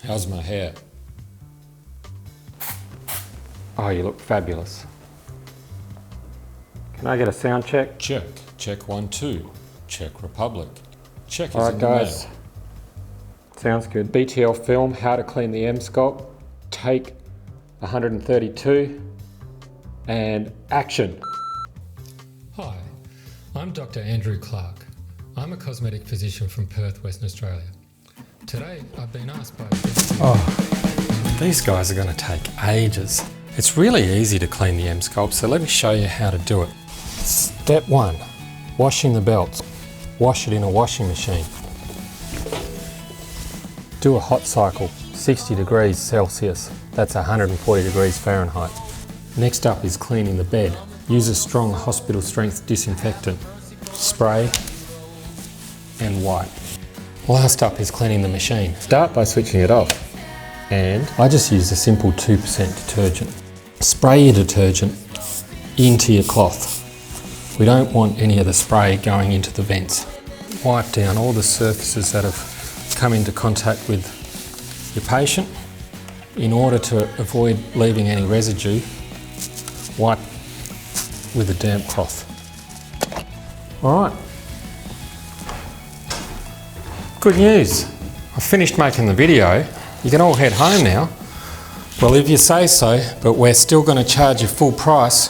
How's my hair? Oh, you look fabulous. Can I get a sound check? Check. Check 1, 2. Czech Republic. Check is Alright in the guys, mail. sounds good. BTL film, how to clean the Emsculpt, take 132, and action. Hi, I'm Dr. Andrew Clark. I'm a cosmetic physician from Perth, Western Australia. Today, I've been asked by... These guys are going to take ages. It's really easy to clean the Emsculpt, so let me show you how to do it. Step 1, washing the belts. Wash it in a washing machine. Do a hot cycle, 60 degrees Celsius. That's 140 degrees Fahrenheit. Next up is cleaning the bed. Use a strong hospital strength disinfectant. Spray and wipe. Last up is cleaning the machine. Start by switching it off. And I just use a simple 2% detergent. Spray your detergent into your cloth. We don't want any of the spray going into the vents. Wipe down all the surfaces that have come into contact with your patient. In order to avoid leaving any residue, wipe with a damp cloth. All right. Good news. I've finished making the video. You can all head home now. Well, if you say so, but we're still going to charge you full price